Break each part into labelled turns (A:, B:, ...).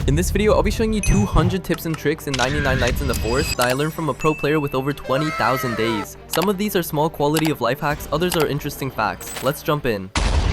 A: In this video, I'll be showing you 200 tips and tricks in 99 Nights in the Forest that I learned from a pro player with over 20,000 days. Some of these are small quality of life hacks, others are interesting facts. Let's jump in.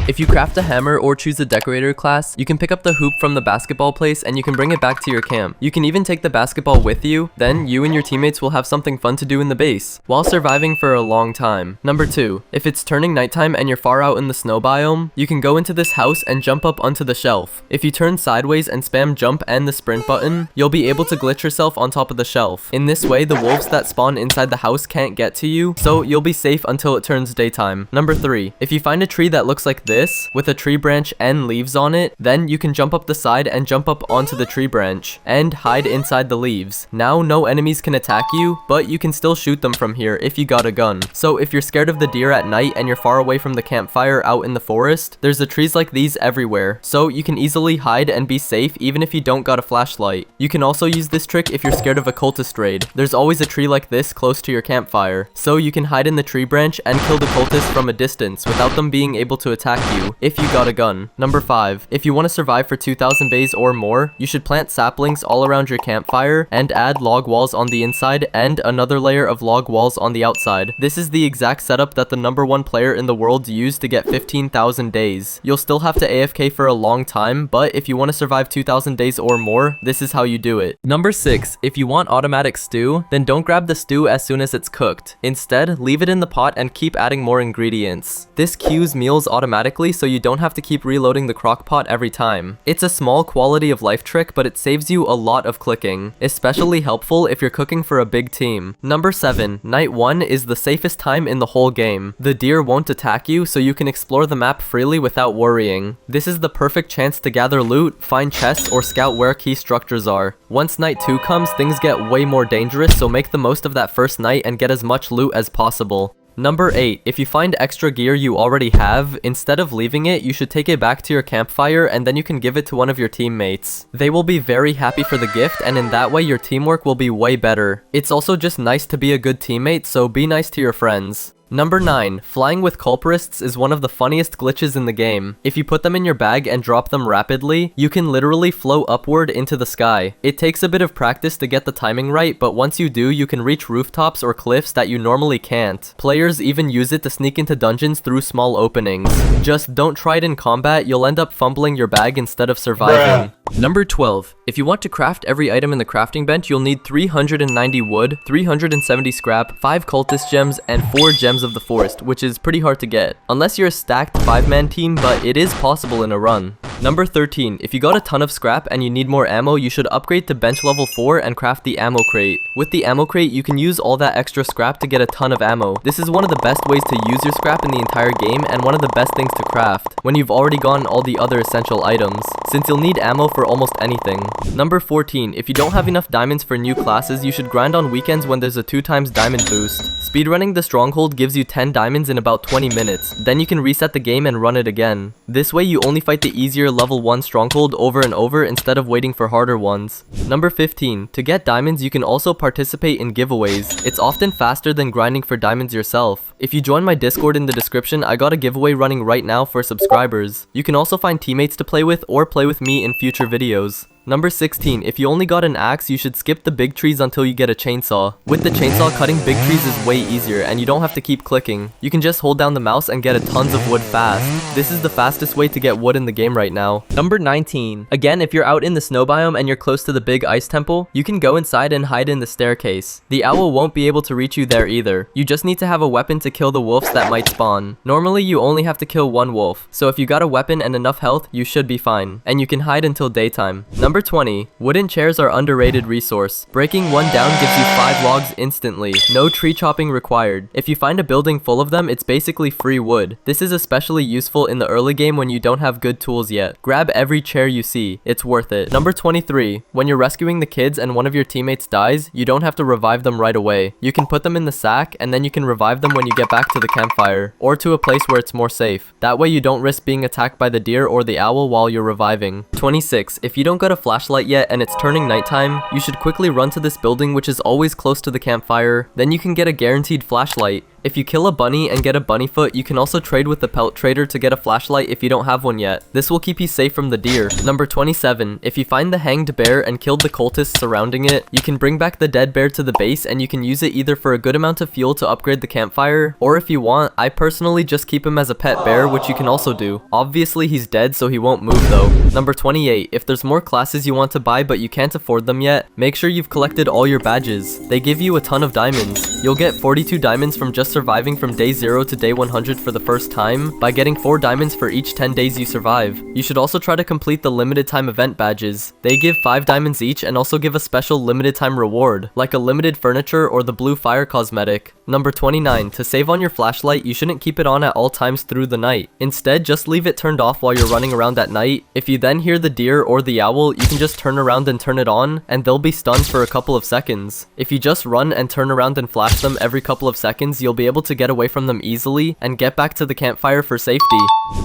A: If you craft a hammer or choose a decorator class, you can pick up the hoop from the basketball place and you can bring it back to your camp. You can even take the basketball with you, then you and your teammates will have something fun to do in the base, while surviving for a long time. Number 2. If it's turning nighttime and you're far out in the snow biome, you can go into this house and jump up onto the shelf. If you turn sideways and spam jump and the sprint button, you'll be able to glitch yourself on top of the shelf. In this way, the wolves that spawn inside the house can't get to you, so you'll be safe until it turns daytime. Number 3. If you find a tree that looks like this, with a tree branch and leaves on it, then you can jump up the side and jump up onto the tree branch and hide inside the leaves. Now no enemies can attack you, but you can still shoot them from here if you got a gun. So if you're scared of the deer at night and you're far away from the campfire out in the forest, there's the trees like these everywhere, so you can easily hide and be safe even if you don't got a flashlight. You can also use this trick if you're scared of a cultist raid. There's always a tree like this close to your campfire, so you can hide in the tree branch and kill the cultists from a distance without them being able to attack you if you got a gun. Number 5. If you want to survive for 2,000 days or more, you should plant saplings all around your campfire and add log walls on the inside and another layer of log walls on the outside. This is the exact setup that the #1 player in the world used to get 15,000 days. You'll still have to AFK for a long time, but if you want to survive 2,000 days or more, this is how you do it. Number 6. If you want automatic stew, then don't grab the stew as soon as it's cooked. Instead, leave it in the pot and keep adding more ingredients. This queues meals automatically, so you don't have to keep reloading the crock pot every time. It's a small quality of life trick, but it saves you a lot of clicking, especially helpful if you're cooking for a big team. Number 7. Night 1 is the safest time in the whole game. The deer won't attack you, so you can explore the map freely without worrying. This is the perfect chance to gather loot, find chests, or scout where key structures are. Once night 2 comes, things get way more dangerous, so make the most of that first night and get as much loot as possible. Number 8. If you find extra gear you already have, instead of leaving it, you should take it back to your campfire and then you can give it to one of your teammates. They will be very happy for the gift, and in that way your teamwork will be way better. It's also just nice to be a good teammate, so be nice to your friends. Number 9. Flying with culprists is one of the funniest glitches in the game. If you put them in your bag and drop them rapidly, you can literally float upward into the sky. It takes a bit of practice to get the timing right, but once you do, you can reach rooftops or cliffs that you normally can't. Players even use it to sneak into dungeons through small openings. Just don't try it in combat, you'll end up fumbling your bag instead of surviving. Number 12. If you want to craft every item in the crafting bench, you'll need 390 wood, 370 scrap, 5 cultist gems, and 4 gems of the forest, which is pretty hard to get. Unless you're a stacked 5-man team, but it is possible in a run. Number 13. If you got a ton of scrap and you need more ammo, you should upgrade to bench level 4 and craft the ammo crate. With the ammo crate, you can use all that extra scrap to get a ton of ammo. This is one of the best ways to use your scrap in the entire game and one of the best things to craft when you've already gotten all the other essential items, since you'll need ammo for almost anything. Number 14. If you don't have enough diamonds for new classes, you should grind on weekends when there's a 2x diamond boost. Speedrunning the stronghold gives you 10 diamonds in about 20 minutes. Then you can reset the game and run it again. This way you only fight the easier level 1 stronghold over and over instead of waiting for harder ones. Number 15. To get diamonds, you can also participate in giveaways. It's often faster than grinding for diamonds yourself. If you join my Discord in the description, I got a giveaway running right now for subscribers. You can also find teammates to play with or play with me in future videos. Number 16. If you only got an axe, you should skip the big trees until you get a chainsaw. With the chainsaw, cutting big trees is way easier and you don't have to keep clicking. You can just hold down the mouse and get a tons of wood fast. This is the fastest way to get wood in the game right now. Number 19. Again, if you're out in the snow biome and you're close to the big ice temple, you can go inside and hide in the staircase. The owl won't be able to reach you there either. You just need to have a weapon to kill the wolves that might spawn. Normally, you only have to kill one wolf, so if you got a weapon and enough health, you should be fine. And you can hide until daytime. Number 20. Wooden chairs are underrated resource. Breaking one down gives you 5 logs instantly. No tree chopping required. If you find a building full of them, it's basically free wood. This is especially useful in the early game when you don't have good tools yet. Grab every chair you see. It's worth it. Number 23. When you're rescuing the kids and one of your teammates dies, you don't have to revive them right away. You can put them in the sack and then you can revive them when you get back to the campfire or to a place where it's more safe. That way you don't risk being attacked by the deer or the owl while you're reviving. 26. If you don't got a flashlight yet and it's turning nighttime, you should quickly run to this building which is always close to the campfire. Then you can get a guaranteed flashlight. If you kill a bunny and get a bunny foot, you can also trade with the pelt trader to get a flashlight if you don't have one yet. This will keep you safe from the deer. Number 27. If you find the hanged bear and killed the cultists surrounding it, you can bring back the dead bear to the base and you can use it either for a good amount of fuel to upgrade the campfire, or if you want, I personally just keep him as a pet bear, which you can also do. Obviously he's dead so he won't move though. Number 28. If there's more classes you want to buy but you can't afford them yet, make sure you've collected all your badges. They give you a ton of diamonds. You'll get 42 diamonds from just surviving from day 0 to day 100 for the first time by getting 4 diamonds for each 10 days you survive. You should also try to complete the limited time event badges. They give 5 diamonds each and also give a special limited time reward, like a limited furniture or the blue fire cosmetic. Number 29. To save on your flashlight, you shouldn't keep it on at all times through the night. Instead, just leave it turned off while you're running around at night. If you then hear the deer or the owl, you can just turn around and turn it on, and they'll be stunned for a couple of seconds. If you just run and turn around and flash them every couple of seconds, you'll be able to get away from them easily and get back to the campfire for safety.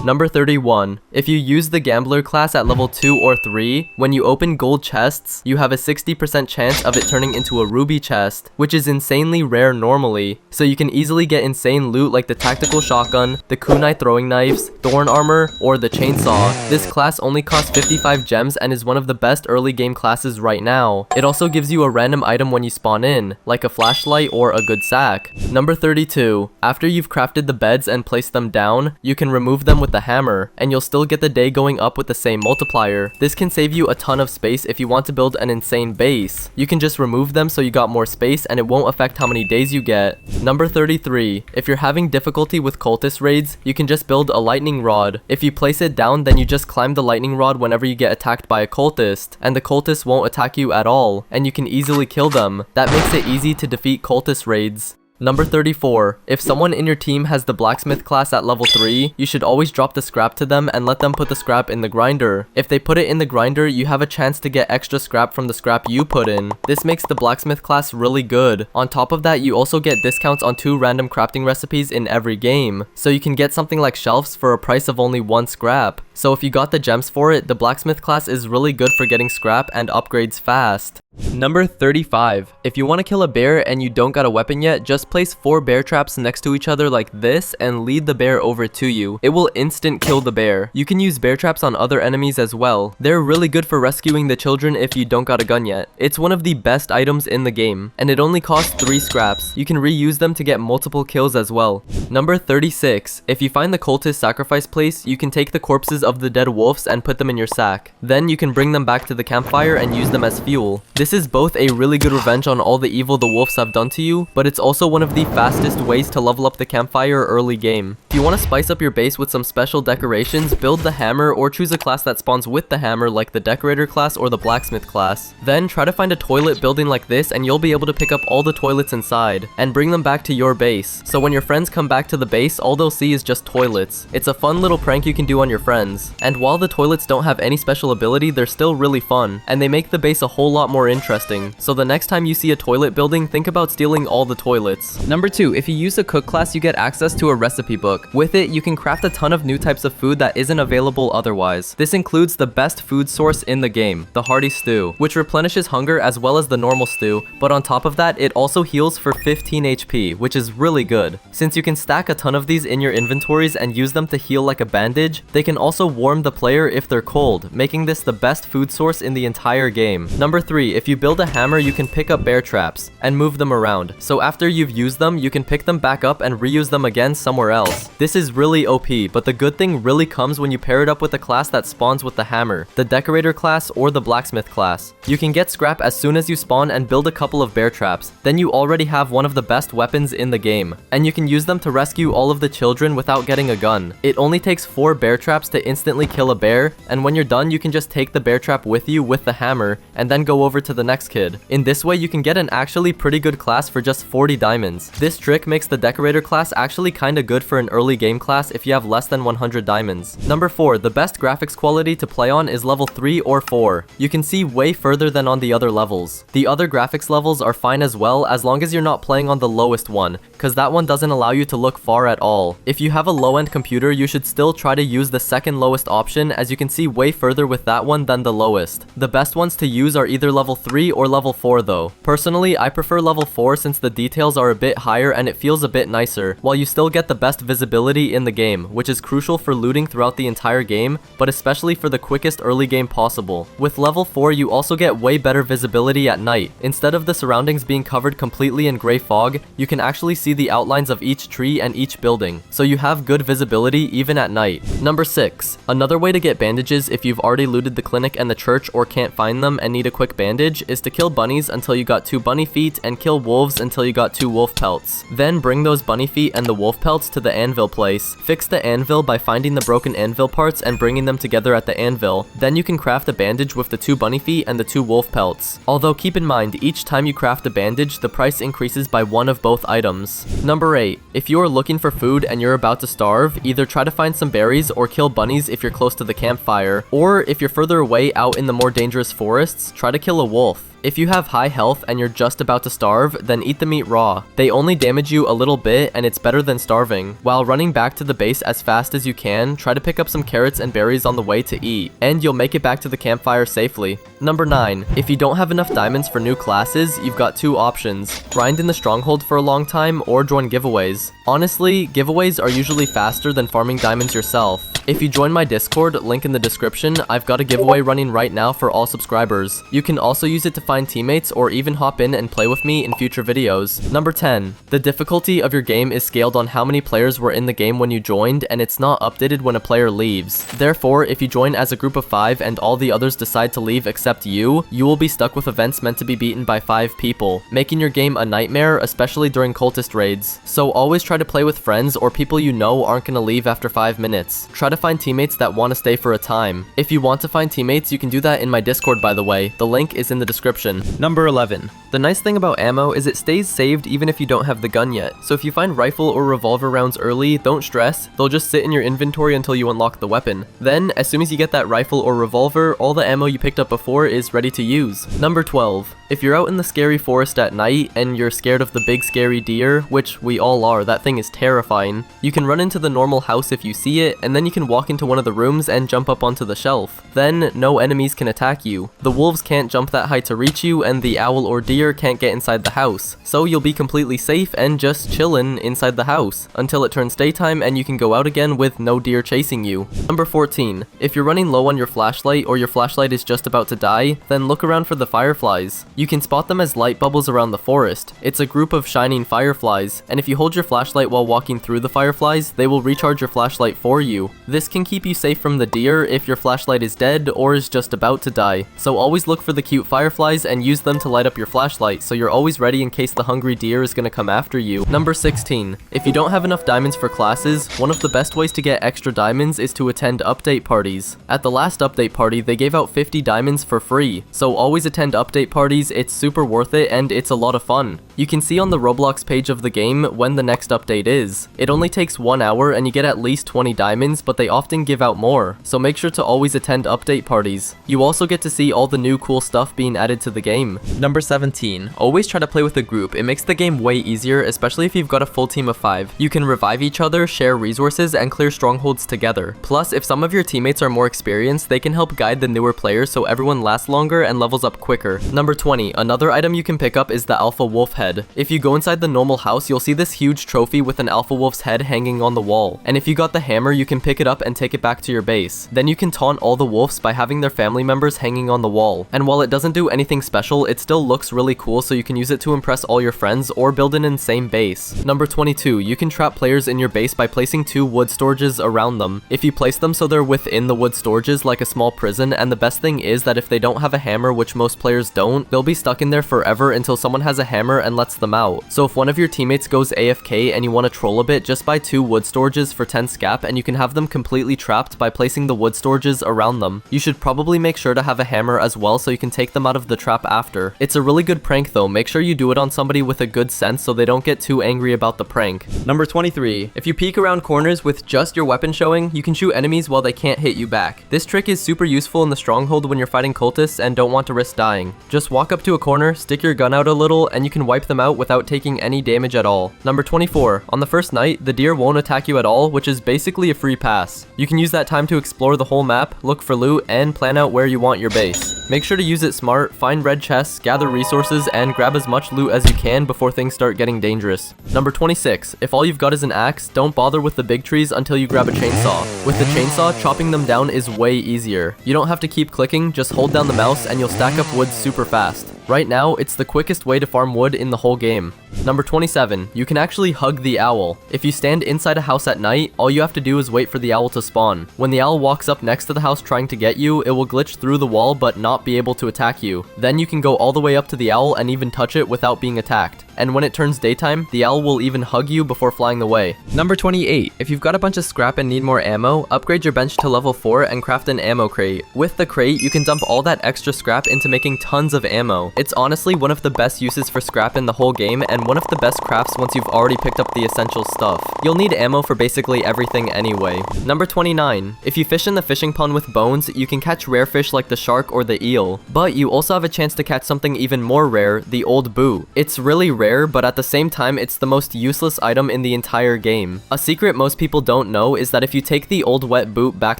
A: Number 31. If you use the gambler class at level 2 or 3, when you open gold chests, you have a 60% chance of it turning into a ruby chest, which is insanely rare normally. So you can easily get insane loot like the tactical shotgun, the kunai throwing knives, thorn armor, or the chainsaw. This class only costs 55 gems and is one of the best early game classes right now. It also gives you a random item when you spawn in, like a flashlight or a good sack. Number 32. After you've crafted the beds and placed them down, you can remove them with the hammer, and you'll still get the day going up with the same multiplier. This can save you a ton of space if you want to build an insane base. You can just remove them so you got more space and it won't affect how many days you get. Number 33. If you're having difficulty with cultist raids, you can just build a lightning rod. If you place it down, then you just climb the lightning rod whenever you get attacked by a cultist, and the cultists won't attack you at all, and you can easily kill them. That makes it easy to defeat cultist raids. Number 34. If someone in your team has the blacksmith class at level 3, you should always drop the scrap to them and let them put the scrap in the grinder. If they put it in the grinder, you have a chance to get extra scrap from the scrap you put in. This makes the blacksmith class really good. On top of that, you also get discounts on 2 random crafting recipes in every game. So you can get something like shelves for a price of only 1 scrap. So if you got the gems for it, the blacksmith class is really good for getting scrap and upgrades fast. Number 35. If you want to kill a bear and you don't got a weapon yet, just place 4 bear traps next to each other like this and lead the bear over to you. It will instant kill the bear. You can use bear traps on other enemies as well. They're really good for rescuing the children if you don't got a gun yet. It's one of the best items in the game, and it only costs 3 scraps. You can reuse them to get multiple kills as well. Number 36. If you find the cultist sacrifice place, you can take the corpses of the dead wolves and put them in your sack. Then you can bring them back to the campfire and use them as fuel. This is both a really good revenge on all the evil the wolves have done to you, but it's also one of the fastest ways to level up the campfire early game. If you want to spice up your base with some special decorations, build the hammer or choose a class that spawns with the hammer like the decorator class or the blacksmith class. Then try to find a toilet building like this and you'll be able to pick up all the toilets inside and bring them back to your base. So when your friends come back to the base, all they'll see is just toilets. It's a fun little prank you can do on your friends. And while the toilets don't have any special ability, they're still really fun, and they make the base a whole lot more interesting. So the next time you see a toilet building, think about stealing all the toilets. Number 2, if you use a cook class, you get access to a recipe book. With it, you can craft a ton of new types of food that isn't available otherwise. This includes the best food source in the game, the hearty stew, which replenishes hunger as well as the normal stew, but on top of that, it also heals for 15 HP, which is really good. Since you can stack a ton of these in your inventories and use them to heal like a bandage, they can also warm the player if they're cold, making this the best food source in the entire game. Number 3, if you build a hammer, you can pick up bear traps and move them around. So after you've used them, you can pick them back up and reuse them again somewhere else. This is really OP, but the good thing really comes when you pair it up with a class that spawns with the hammer, the decorator class or the blacksmith class. You can get scrap as soon as you spawn and build a couple of bear traps. Then you already have one of the best weapons in the game, and you can use them to rescue all of the children without getting a gun. It only takes 4 bear traps to instantly kill a bear, and when you're done, you can just take the bear trap with you with the hammer and then go over to the next kid. In this way, you can get an actually pretty good class for just 40 diamonds. This trick makes the decorator class actually kinda good for an early game class if you have less than 100 diamonds. Number 4, the best graphics quality to play on is level 3 or 4. You can see way further than on the other levels. The other graphics levels are fine as well as long as you're not playing on the lowest one, cause that one doesn't allow you to look far at all. If you have a low-end computer, you should still try to use the second second lowest option, as you can see way further with that one than the lowest. The best ones to use are either level 3 or level 4 though. Personally, I prefer level 4 since the details are a bit higher and it feels a bit nicer, while you still get the best visibility in the game, which is crucial for looting throughout the entire game, but especially for the quickest early game possible. With level 4, you also get way better visibility at night. Instead of the surroundings being covered completely in gray fog, you can actually see the outlines of each tree and each building, so you have good visibility even at night. Number 6. Another way to get bandages if you've already looted the clinic and the church or can't find them and need a quick bandage is to kill bunnies until you got 2 bunny feet and kill wolves until you got 2 wolf pelts. Then bring those bunny feet and the wolf pelts to the anvil place. Fix the anvil by finding the broken anvil parts and bringing them together at the anvil. Then you can craft a bandage with the 2 bunny feet and the 2 wolf pelts. Although keep in mind, each time you craft a bandage, the price increases by one of both items. Number 8. If you are looking for food and you're about to starve, either try to find some berries or kill bunnies if you're close to the campfire, or if you're further away out in the more dangerous forests, try to kill a wolf. If you have high health and you're just about to starve, then eat the meat raw. They only damage you a little bit and it's better than starving. While running back to the base as fast as you can, try to pick up some carrots and berries on the way to eat, and you'll make it back to the campfire safely. Number 9. If you don't have enough diamonds for new classes, you've got 2 options. Grind in the stronghold for a long time or join giveaways. Honestly, giveaways are usually faster than farming diamonds yourself. If you join my Discord, link in the description, I've got a giveaway running right now for all subscribers. You can also use it to find teammates or even hop in and play with me in future videos. Number 10. The difficulty of your game is scaled on how many players were in the game when you joined, and it's not updated when a player leaves. Therefore, if you join as a group of 5 and all the others decide to leave except you will be stuck with events meant to be beaten by 5 people, making your game a nightmare, especially during cultist raids. So always try to play with friends or people you know aren't gonna leave after 5 minutes. Try to find teammates that want to stay for a time. If you want to find teammates, you can do that in my Discord, by the way. The link is in the description. Number 11. The nice thing about ammo is it stays saved even if you don't have the gun yet. So if you find rifle or revolver rounds early, don't stress. They'll just sit in your inventory until you unlock the weapon. Then, as soon as you get that rifle or revolver, all the ammo you picked up before is ready to use. Number 12. If you're out in the scary forest at night and you're scared of the big scary deer, which we all are, that thing is terrifying, you can run into the normal house if you see it, and then you can walk into one of the rooms and jump up onto the shelf. Then, no enemies can attack you. The wolves can't jump that high to reach you, and the owl or deer can't get inside the house. So you'll be completely safe and just chillin' inside the house until it turns daytime and you can go out again with no deer chasing you. Number 14. If you're running low on your flashlight or your flashlight is just about to die, then look around for the fireflies. You can spot them as light bubbles around the forest. It's a group of shining fireflies, and if you hold your flashlight while walking through the fireflies, they will recharge your flashlight for you. This can keep you safe from the deer if your flashlight is dead or is just about to die. So always look for the cute fireflies and use them to light up your flashlight, so you're always ready in case the hungry deer is gonna come after you. Number 16. If you don't have enough diamonds for classes, one of the best ways to get extra diamonds is to attend update parties. At the last update party, they gave out 50 diamonds for free, so always attend update parties. It's super worth it and it's a lot of fun. You can see on the Roblox page of the game when the next update is. It only takes 1 hour and you get at least 20 diamonds, but they often give out more, so make sure to always attend update parties. You also get to see all the new cool stuff being added to the game. Number 17. Always try to play with a group. It makes the game way easier, especially if you've got a full team of 5. You can revive each other, share resources, and clear strongholds together. Plus, if some of your teammates are more experienced, they can help guide the newer players so everyone lasts longer and levels up quicker. Number 20. Another item you can pick up is the alpha wolf head. If you go inside the normal house, you'll see this huge trophy with an alpha wolf's head hanging on the wall. And if you got the hammer, you can pick it up and take it back to your base. Then you can taunt all the wolves by having their family members hanging on the wall. And while it doesn't do anything special, it still looks really cool, so you can use it to impress all your friends or build an insane base. Number 22. You can trap players in your base by placing 2 wood storages around them. If you place them so they're within the wood storages like a small prison, and the best thing is that if they don't have a hammer, which most players don't, they'll be stuck in there forever until someone has a hammer and lets them out. So if one of your teammates goes AFK and you want to troll a bit, just buy 2 wood storages for 10 scap and you can have them completely trapped by placing the wood storages around them. You should probably make sure to have a hammer as well so you can take them out of the trap after. It's a really good prank though. Make sure you do it on somebody with a good sense so they don't get too angry about the prank. Number 23. If you peek around corners with just your weapon showing, you can shoot enemies while they can't hit you back. This trick is super useful in the stronghold when you're fighting cultists and don't want to risk dying. Just walk up to a corner, stick your gun out a little, and you can wipe wipe them out without taking any damage at all. Number 24. On the first night, the deer won't attack you at all, which is basically a free pass. You can use that time to explore the whole map, look for loot, and plan out where you want your base. Make sure to use it smart, find red chests, gather resources, and grab as much loot as you can before things start getting dangerous. Number 26. If all you've got is an axe, don't bother with the big trees until you grab a chainsaw. With the chainsaw, chopping them down is way easier. You don't have to keep clicking, just hold down the mouse and you'll stack up wood super fast. Right now, it's the quickest way to farm wood in the whole game. Number 27. You can actually hug the owl. If you stand inside a house at night, all you have to do is wait for the owl to spawn. When the owl walks up next to the house trying to get you, it will glitch through the wall but not be able to attack you. Then you can go all the way up to the owl and even touch it without being attacked. And when it turns daytime, the owl will even hug you before flying away. Number 28. If you've got a bunch of scrap and need more ammo, upgrade your bench to level 4 and craft an ammo crate. With the crate, you can dump all that extra scrap into making tons of ammo. It's honestly one of the best uses for scrap in the whole game and one of the best crafts once you've already picked up the essential stuff. You'll need ammo for basically everything anyway. Number 29. If you fish in the fishing pond with bones, you can catch rare fish like the shark or the eel. But you also have a chance to catch something even more rare, the old boot. It's really rare, but at the same time, it's the most useless item in the entire game. A secret most people don't know is that if you take the old wet boot back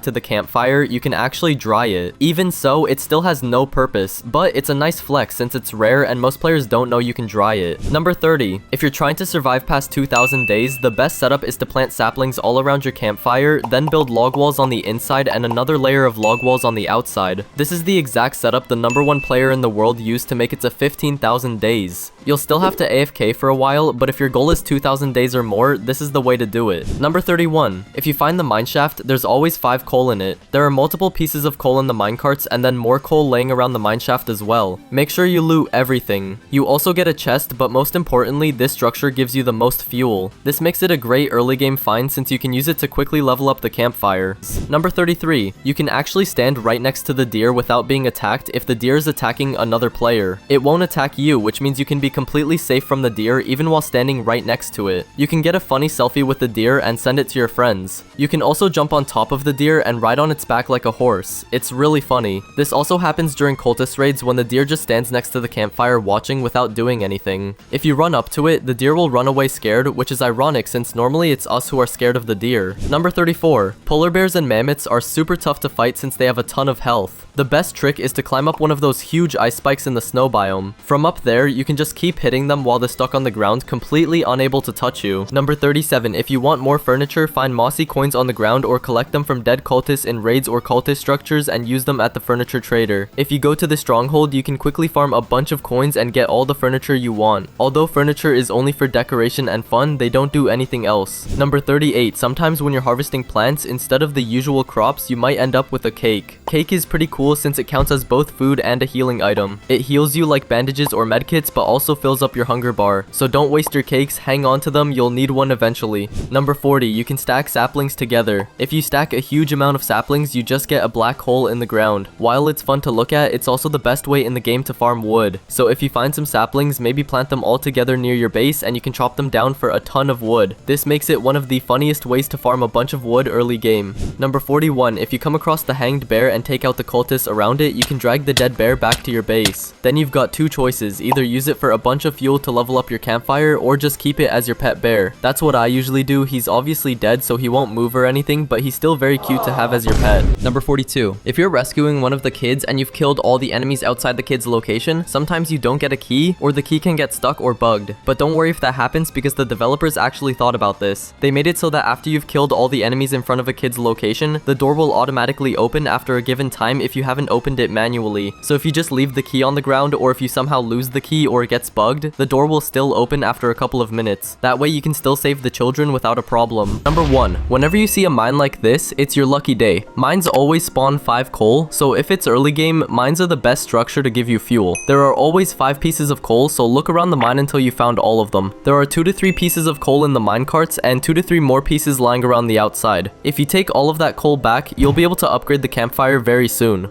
A: to the campfire, you can actually dry it. Even so, it still has no purpose, but it's a nice flex since it's rare and most players don't know you can dry it. Number 30. If you're trying to survive past 2,000 days, the best setup is to plant saplings all around your campfire, then build log walls on the inside and another layer of log walls on the outside. This is the exact setup the #1 player in the world used to make it to 15,000 days. You'll still have to AFK for a while, but if your goal is 2,000 days or more, this is the way to do it. Number 31. If you find the mineshaft, there's always 5 coal in it. There are multiple pieces of coal in the minecarts and then more coal laying around the mineshaft as well. Make sure you loot everything. You also get a chest, but most importantly, this structure gives you the most fuel. This makes it a great early game find since you can use it to quickly level up the campfire. Number 33. You can actually stand right next to the deer without being attacked if the deer is attacking another player. It won't attack you, which means you can be completely safe from the deer even while standing right next to it. You can get a funny selfie with the deer and send it to your friends. You can also jump on top of the deer and ride on its back like a horse. It's really funny. This also happens during cultist raids when the deer just stands next to the campfire watching without doing anything. If you run up to it, the deer will run away scared, which is ironic since normally it's us who are scared of the deer. Number 34. Polar bears and mammoths are super tough to fight since they have a ton of health. The best trick is to climb up one of those huge ice spikes in the snow biome. From up there, you can just keep hitting them while they're stuck on the ground, completely unable to touch you. Number 37. If you want more furniture, find mossy coins on the ground or collect them from dead cultists in raids or cultist structures and use them at the furniture trader. If you go to the stronghold, you can quickly farm a bunch of coins and get all the furniture you want. Although furniture is only for decoration and fun, they don't do anything else. Number 38. Sometimes when you're harvesting plants, instead of the usual crops, you might end up with a cake. Cake is pretty cool since it counts as both food and a healing item. It heals you like bandages or medkits, but also fills up your hunger bar. So don't waste your cakes, hang on to them, you'll need one eventually. Number 40. You can stack saplings together. If you stack a huge amount of saplings, you just get a black hole in the ground. While it's fun to look at, it's also the best way in the game to farm wood. So if you find some saplings, maybe plant them all together near your base and you can chop them down for a ton of wood. This makes it one of the funniest ways to farm a bunch of wood early game. Number 41. If you come across the hanged bear and take out the cultists around it, you can drag the dead bear back to your base. Then you've got two choices, either use it for a bunch of fuel to level up your campfire or just keep it as your pet bear. That's what I usually do. He's obviously dead so he won't move or anything, but he's still very cute to have as your pet. Number 42. If you're rescuing one of the kids and you've killed all the enemies outside the kid's location, sometimes you don't get a key or the key can get stuck or bugged. But don't worry if that happens because the developers actually thought about this. They made it so that after you've killed all the enemies in front of a kid's location, the door will automatically open after a given time if you haven't opened it manually. So if you just leave the key on the ground or if you somehow lose the key or it gets bugged, the door will still open after a couple of minutes. That way you can still save the children without a problem. Number 1. Whenever you see a mine like this, it's your lucky day. Mines always spawn 5 coal, so if it's early game, mines are the best structure to give you fuel. There are always 5 pieces of coal, so look around the mine until you found all of them. There are 2 to 3 pieces of coal in the mine carts and 2 to 3 more pieces lying around the outside. If you take all of that coal back, you'll be able to upgrade the campfire very soon.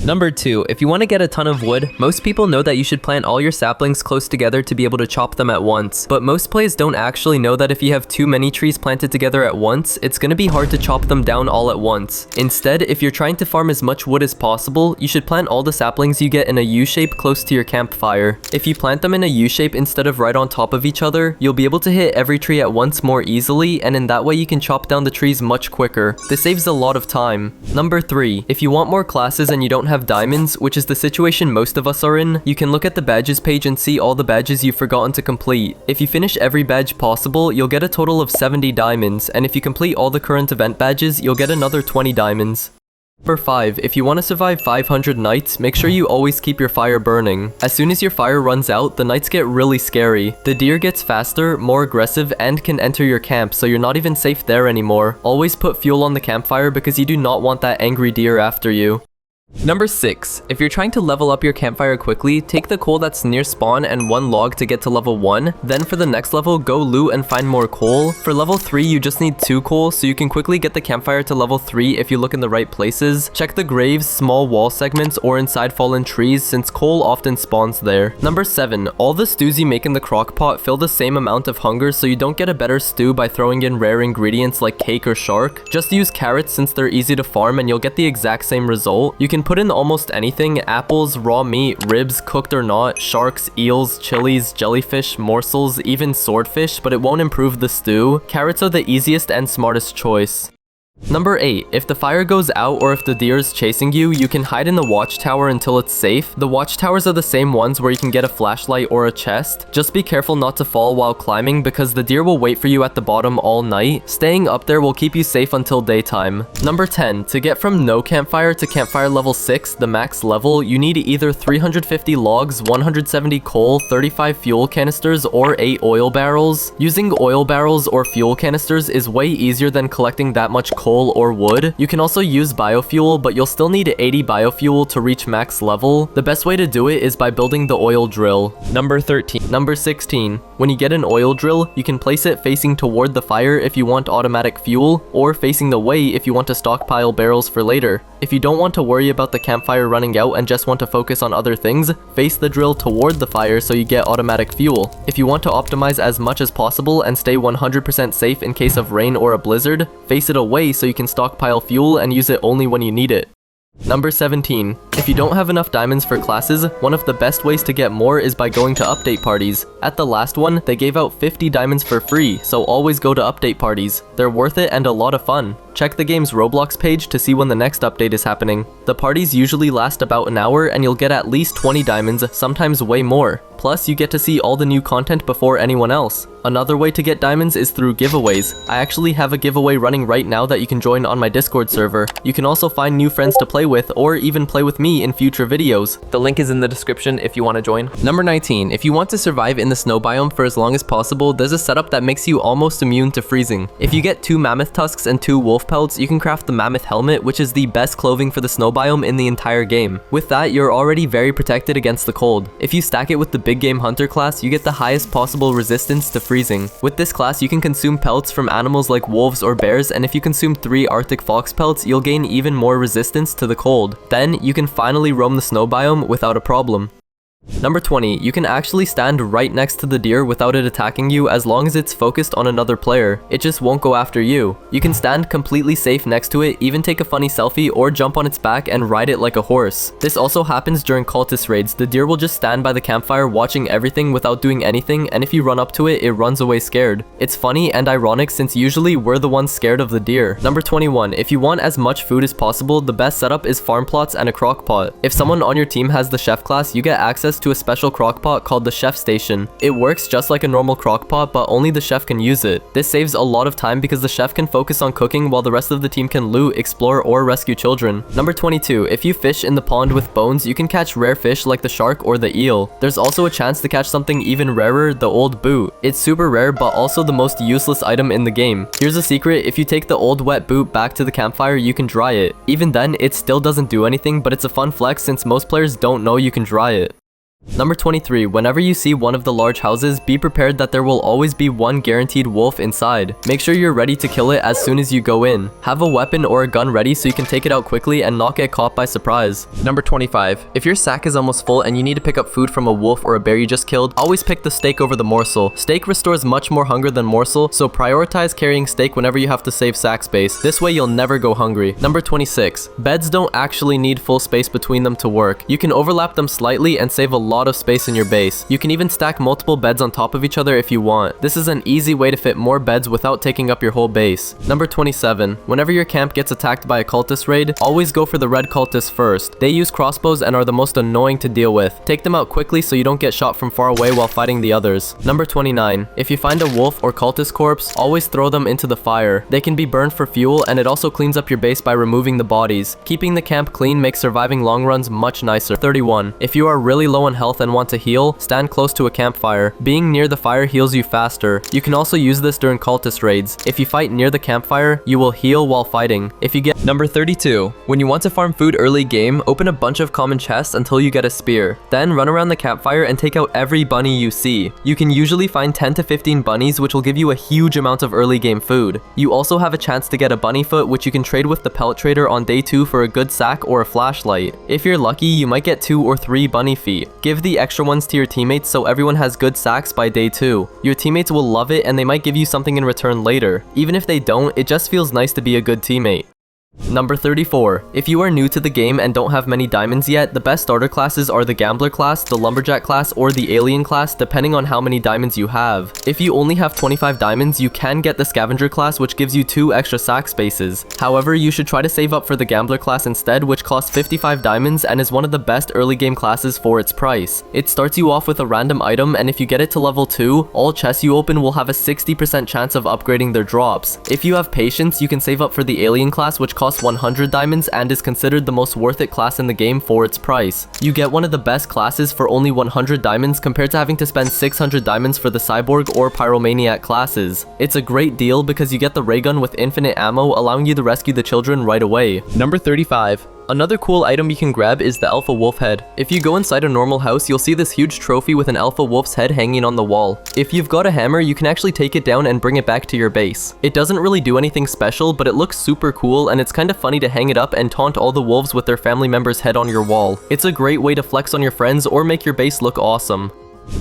A: Number 2, if you want to get a ton of wood, most people know that you should plant all your saplings close together to be able to chop them at once. But most players don't actually know that if you have too many trees planted together at once, it's going to be hard to chop them down all at once. Instead, if you're trying to farm as much wood as possible, you should plant all the saplings you get in a U-shape close to your campfire. If you plant them in a U-shape instead of right on top of each other, you'll be able to hit every tree at once more easily, and in that way you can chop down the trees much quicker. This saves a lot of time. Number 3, if you want more classes and you don't have diamonds, which is the situation most of us are in, you can look at the badges page and see all the badges you've forgotten to complete. If you finish every badge possible, you'll get a total of 70 diamonds, and if you complete all the current event badges, you'll get another 20 diamonds. Number 5, if you want to survive 500 nights, make sure you always keep your fire burning. As soon as your fire runs out, the nights get really scary. The deer gets faster, more aggressive, and can enter your camp, so you're not even safe there anymore. Always put fuel on the campfire because you do not want that angry deer after you. Number 6, if you're trying to level up your campfire quickly, take the coal that's near spawn and 1 log to get to level 1, then for the next level, go loot and find more coal. For level 3, you just need 2 coal, so you can quickly get the campfire to level 3 if you look in the right places. Check the graves, small wall segments, or inside fallen trees, since coal often spawns there. Number 7, all the stews you make in the crock pot fill the same amount of hunger, so you don't get a better stew by throwing in rare ingredients like cake or shark. Just use carrots since they're easy to farm and you'll get the exact same result. You can put in almost anything: apples, raw meat, ribs, cooked or not, sharks, eels, chilies, jellyfish, morsels, even swordfish, but it won't improve the stew. Carrots are the easiest and smartest choice. Number 8, if the fire goes out or if the deer is chasing you, you can hide in the watchtower until it's safe. The watchtowers are the same ones where you can get a flashlight or a chest. Just be careful not to fall while climbing because the deer will wait for you at the bottom all night. Staying up there will keep you safe until daytime. Number 10, to get from no campfire to campfire level 6, the max level, you need either 350 logs, 170 coal, 35 fuel canisters, or 8 oil barrels. Using oil barrels or fuel canisters is way easier than collecting that much coal or wood. You can also use biofuel, but you'll still need 80 biofuel to reach max level. The best way to do it is by building the oil drill. Number 13. Number 16. When you get an oil drill, you can place it facing toward the fire if you want automatic fuel, or facing the way if you want to stockpile barrels for later. If you don't want to worry about the campfire running out and just want to focus on other things, face the drill toward the fire so you get automatic fuel. If you want to optimize as much as possible and stay 100% safe in case of rain or a blizzard, face it away so you can stockpile fuel and use it only when you need it. Number 17. If you don't have enough diamonds for classes, one of the best ways to get more is by going to update parties. At the last one, they gave out 50 diamonds for free, so always go to update parties. They're worth it and a lot of fun. Check the game's Roblox page to see when the next update is happening. The parties usually last about an hour and you'll get at least 20 diamonds, sometimes way more. Plus, you get to see all the new content before anyone else. Another way to get diamonds is through giveaways. I actually have a giveaway running right now that you can join on my Discord server. You can also find new friends to play with or even play with me in future videos. The link is in the description if you want to join. Number 19. If you want to survive in the snow biome for as long as possible, there's a setup that makes you almost immune to freezing. If you get 2 mammoth tusks and 2 wolf pelts, you can craft the mammoth helmet, which is the best clothing for the snow biome in the entire game. With that, you're already very protected against the cold. If you stack it with the big game hunter class, you get the highest possible resistance to freezing. With this class, you can consume pelts from animals like wolves or bears, and if you consume 3 arctic fox pelts, you'll gain even more resistance to the cold. Then, you can finally roam the snow biome without a problem. Number 20. You can actually stand right next to the deer without it attacking you as long as it's focused on another player. It just won't go after you. You can stand completely safe next to it, even take a funny selfie or jump on its back and ride it like a horse. This also happens during cultist raids. The deer will just stand by the campfire watching everything without doing anything, and if you run up to it, it runs away scared. It's funny and ironic since usually we're the ones scared of the deer. Number 21. If you want as much food as possible, the best setup is farm plots and a crock pot. If someone on your team has the chef class, you get access to a special crockpot called the chef station. It works just like a normal crockpot, but only the chef can use it. This saves a lot of time because the chef can focus on cooking while the rest of the team can loot, explore, or rescue children. Number 22. If you fish in the pond with bones, you can catch rare fish like the shark or the eel. There's also a chance to catch something even rarer, the old boot. It's super rare, but also the most useless item in the game. Here's a secret: if you take the old wet boot back to the campfire, you can dry it. Even then, it still doesn't do anything, but it's a fun flex since most players don't know you can dry it. Number 23. Whenever you see one of the large houses, be prepared that there will always be one guaranteed wolf inside. Make sure you're ready to kill it as soon as you go in. Have a weapon or a gun ready so you can take it out quickly and not get caught by surprise. Number 25. If your sack is almost full and you need to pick up food from a wolf or a bear you just killed, always pick the steak over the morsel. Steak restores much more hunger than morsel, so prioritize carrying steak whenever you have to save sack space. This way you'll never go hungry. Number 26. Beds don't actually need full space between them to work. You can overlap them slightly and save a lot of space in your base. You can even stack multiple beds on top of each other if you want. This is an easy way to fit more beds without taking up your whole base. Number 27. Whenever your camp gets attacked by a cultist raid, always go for the red cultists first. They use crossbows and are the most annoying to deal with. Take them out quickly so you don't get shot from far away while fighting the others. Number 29. If you find a wolf or cultist corpse, always throw them into the fire. They can be burned for fuel and it also cleans up your base by removing the bodies. Keeping the camp clean makes surviving long runs much nicer. 31. If you are really low on health and want to heal, stand close to a campfire. Being near the fire heals you faster. You can also use this during cultist raids. If you fight near the campfire, you will heal while fighting. If you get Number 32. When you want to farm food early game, open a bunch of common chests until you get a spear. Then run around the campfire and take out every bunny you see. You can usually find 10 to 15 bunnies, which will give you a huge amount of early game food. You also have a chance to get a bunny foot, which you can trade with the pellet trader on day 2 for a good sack or a flashlight. If you're lucky, you might get 2 or 3 bunny feet. Give the extra ones to your teammates so everyone has good sacks by day 2. Your teammates will love it and they might give you something in return later. Even if they don't, it just feels nice to be a good teammate. Number 34. If you are new to the game and don't have many diamonds yet, the best starter classes are the Gambler class, the Lumberjack class, or the Alien class, depending on how many diamonds you have. If you only have 25 diamonds, you can get the Scavenger class, which gives you 2 extra sack spaces. However, you should try to save up for the Gambler class instead, which costs 55 diamonds and is one of the best early game classes for its price. It starts you off with a random item, and if you get it to level 2, all chests you open will have a 60% chance of upgrading their drops. If you have patience, you can save up for the Alien class, which costs 100 diamonds and is considered the most worth it class in the game for its price. You get one of the best classes for only 100 diamonds compared to having to spend 600 diamonds for the Cyborg or Pyromaniac classes. It's a great deal because you get the ray gun with infinite ammo, allowing you to rescue the children right away. Number 35. Another cool item you can grab is the Alpha Wolf head. If you go inside a normal house, you'll see this huge trophy with an Alpha Wolf's head hanging on the wall. If you've got a hammer, you can actually take it down and bring it back to your base. It doesn't really do anything special, but it looks super cool and it's kind of funny to hang it up and taunt all the wolves with their family member's head on your wall. It's a great way to flex on your friends or make your base look awesome.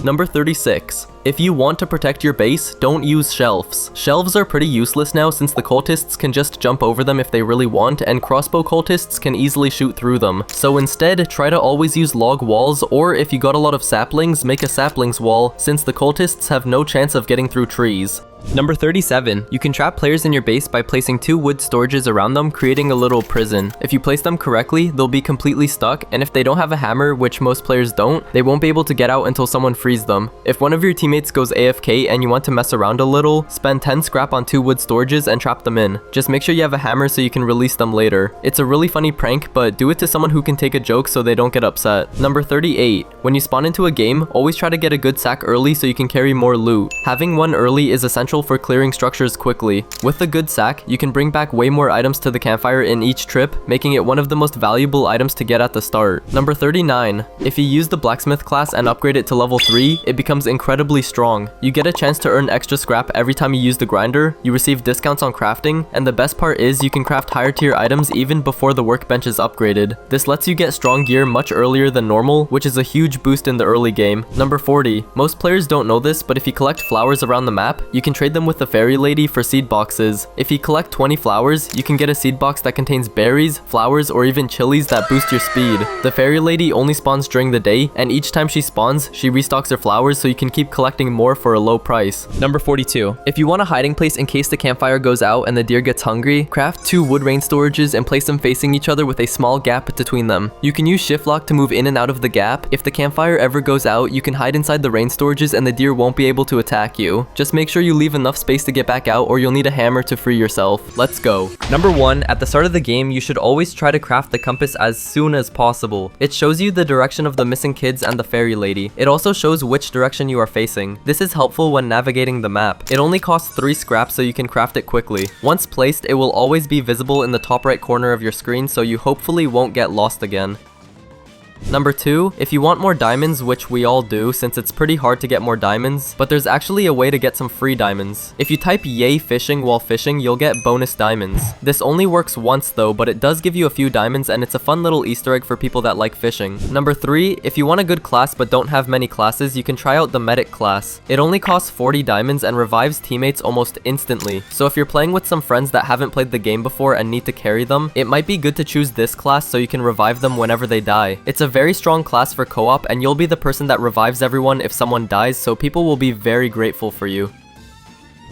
A: Number 36. If you want to protect your base, don't use shelves. Shelves are pretty useless now since the cultists can just jump over them if they really want, and crossbow cultists can easily shoot through them. So instead, try to always use log walls, or if you got a lot of saplings, make a saplings wall, since the cultists have no chance of getting through trees. Number 37. You can trap players in your base by placing 2 wood storages around them, creating a little prison. If you place them correctly, they'll be completely stuck, and if they don't have a hammer, which most players don't, they won't be able to get out until someone frees them. If one of your teammates goes AFK and you want to mess around a little, spend 10 scrap on 2 wood storages and trap them in. Just make sure you have a hammer so you can release them later. It's a really funny prank, but do it to someone who can take a joke so they don't get upset. Number 38. When you spawn into a game, always try to get a good sack early so you can carry more loot. Having one early is essential for clearing structures quickly. With a good sack, you can bring back way more items to the campfire in each trip, making it one of the most valuable items to get at the start. Number 39. If you use the blacksmith class and upgrade it to level 3, it becomes incredibly strong. You get a chance to earn extra scrap every time you use the grinder, you receive discounts on crafting, and the best part is you can craft higher tier items even before the workbench is upgraded. This lets you get strong gear much earlier than normal, which is a huge boost in the early game. Number 40. Most players don't know this, but if you collect flowers around the map, you can trade them with the fairy lady for seed boxes. If you collect 20 flowers, you can get a seed box that contains berries, flowers, or even chilies that boost your speed. The fairy lady only spawns during the day, and each time she spawns, she restocks her flowers so you can keep collecting more for a low price. Number 42. If you want a hiding place in case the campfire goes out and the deer gets hungry, craft 2 wood rain storages and place them facing each other with a small gap between them. You can use shift lock to move in and out of the gap. If the campfire ever goes out, you can hide inside the rain storages and the deer won't be able to attack you. Just make sure you leave enough space to get back out or you'll need a hammer to free yourself. Let's go. Number 1. At the start of the game, you should always try to craft the compass as soon as possible. It shows you the direction of the missing kids and the fairy lady. It also shows which direction you are facing. This is helpful when navigating the map. It only costs 3 scrap so you can craft it quickly. Once placed, it will always be visible in the top right corner of your screen so you hopefully won't get lost again. Number 2, if you want more diamonds, which we all do since it's pretty hard to get more diamonds, but there's actually a way to get some free diamonds. If you type yay fishing while fishing, you'll get bonus diamonds. This only works once though, but it does give you a few diamonds and it's a fun little Easter egg for people that like fishing. Number 3, if you want a good class but don't have many classes, you can try out the medic class. It only costs 40 diamonds and revives teammates almost instantly. So if you're playing with some friends that haven't played the game before and need to carry them, it might be good to choose this class so you can revive them whenever they die. It's a very strong class for co-op and you'll be the person that revives everyone if someone dies, so people will be very grateful for you.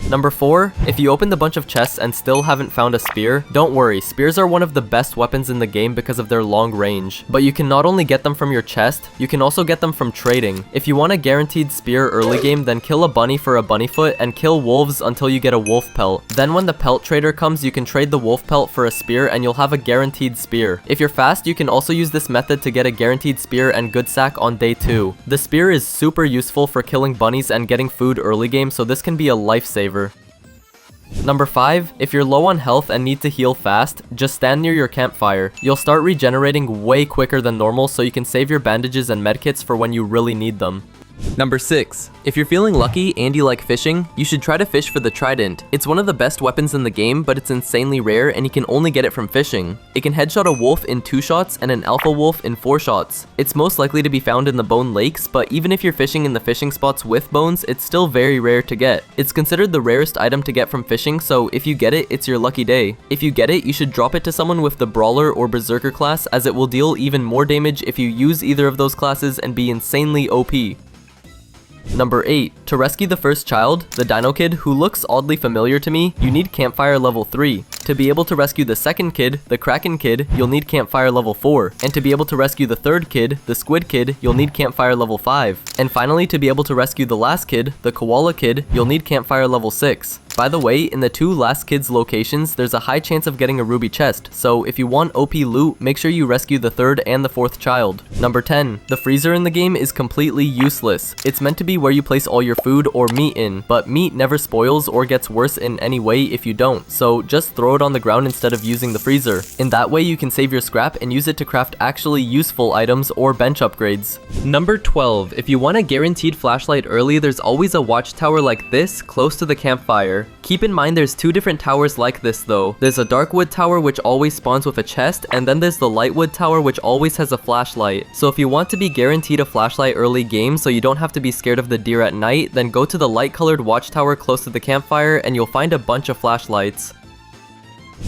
A: Number 4, if you opened a bunch of chests and still haven't found a spear, don't worry, spears are one of the best weapons in the game because of their long range. But you can not only get them from your chest, you can also get them from trading. If you want a guaranteed spear early game, then kill a bunny for a bunny foot and kill wolves until you get a wolf pelt. Then when the pelt trader comes, you can trade the wolf pelt for a spear and you'll have a guaranteed spear. If you're fast, you can also use this method to get a guaranteed spear and good sack on day 2. The spear is super useful for killing bunnies and getting food early game, so this can be a lifesaver. Number 5, if you're low on health and need to heal fast, just stand near your campfire. You'll start regenerating way quicker than normal, so you can save your bandages and medkits for when you really need them. Number 6, if you're feeling lucky and you like fishing, you should try to fish for the trident. It's one of the best weapons in the game, but it's insanely rare and you can only get it from fishing. It can headshot a wolf in 2 shots and an alpha wolf in 4 shots. It's most likely to be found in the bone lakes, but even if you're fishing in the fishing spots with bones, it's still very rare to get. It's considered the rarest item to get from fishing, so if you get it, it's your lucky day. If you get it, you should drop it to someone with the brawler or berserker class, as it will deal even more damage if you use either of those classes and be insanely OP. Number 8, to rescue the first child, the Dino Kid, who looks oddly familiar to me, you need Campfire level 3. To be able to rescue the second kid, the Kraken Kid, you'll need Campfire level 4. And to be able to rescue the third kid, the Squid Kid, you'll need Campfire level 5. And finally, to be able to rescue the last kid, the Koala Kid, you'll need Campfire level 6. By the way, in the 2 last kids locations, there's a high chance of getting a ruby chest, so if you want OP loot, make sure you rescue the 3rd and the 4th child. Number 10, the freezer in the game is completely useless. It's meant to be where you place all your food or meat in, but meat never spoils or gets worse in any way if you don't, so just throw it on the ground instead of using the freezer. In that way, you can save your scrap and use it to craft actually useful items or bench upgrades. Number 12, if you want a guaranteed flashlight early, there's always a watchtower like this close to the campfire. Keep in mind there's 2 different towers like this though. There's a Darkwood tower which always spawns with a chest, and then there's the Lightwood tower which always has a flashlight. So if you want to be guaranteed a flashlight early game so you don't have to be scared of the deer at night, then go to the light colored watchtower close to the campfire and you'll find a bunch of flashlights.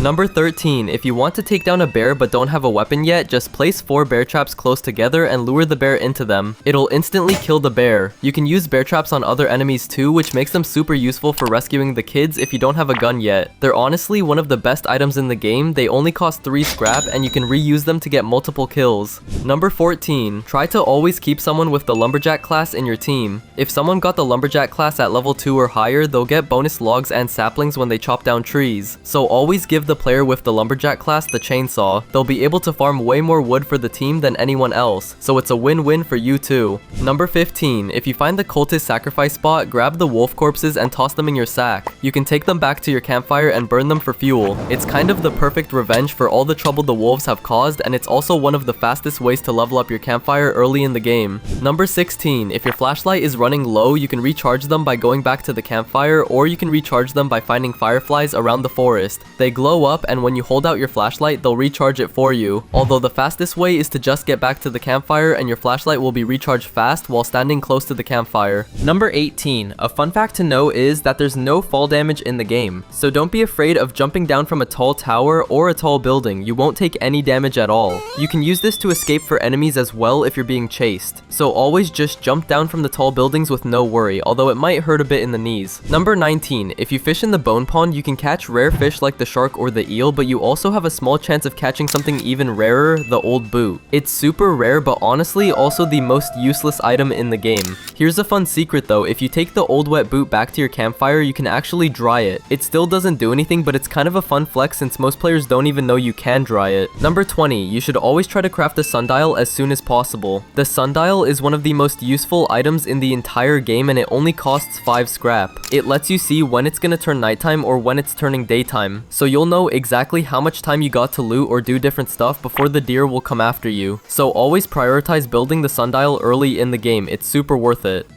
A: Number 13, if you want to take down a bear but don't have a weapon yet, just place 4 bear traps close together and lure the bear into them. It'll instantly kill the bear. You can use bear traps on other enemies too, which makes them super useful for rescuing the kids if you don't have a gun yet. They're honestly one of the best items in the game. They only cost 3 scrap and you can reuse them to get multiple kills. Number 14, try to always keep someone with the lumberjack class in your team. If someone got the lumberjack class at level 2 or higher, they'll get bonus logs and saplings when they chop down trees. So always give the player with the lumberjack class the chainsaw. They'll be able to farm way more wood for the team than anyone else, so it's a win-win for you too. Number 15, if you find the cultist sacrifice spot, grab the wolf corpses and toss them in your sack. You can take them back to your campfire and burn them for fuel. It's kind of the perfect revenge for all the trouble the wolves have caused, and it's also one of the fastest ways to level up your campfire early in the game. Number 16, if your flashlight is running low, you can recharge them by going back to the campfire, or you can recharge them by finding fireflies around the forest. They glow up, and when you hold out your flashlight, they'll recharge it for you. Although the fastest way is to just get back to the campfire and your flashlight will be recharged fast while standing close to the campfire. Number 18, a fun fact to know is that there's no fall damage in the game. So don't be afraid of jumping down from a tall tower or a tall building. You won't take any damage at all. You can use this to escape for enemies as well if you're being chased. So always just jump down from the tall buildings with no worry, although it might hurt a bit in the knees. Number 19, if you fish in the bone pond, you can catch rare fish like the shark or the eel, but you also have a small chance of catching something even rarer, the old boot. It's super rare, but honestly also the most useless item in the game. Here's a fun secret though, if you take the old wet boot back to your campfire, you can actually dry it. It still doesn't do anything, but it's kind of a fun flex since most players don't even know you can dry it. Number 20, you should always try to craft a sundial as soon as possible. The sundial is one of the most useful items in the entire game and it only costs 5 scrap. It lets you see when it's gonna turn nighttime or when it's turning daytime, so you'll you'll know exactly how much time you got to loot or do different stuff before the deer will come after you. So always prioritize building the sundial early in the game, it's super worth it.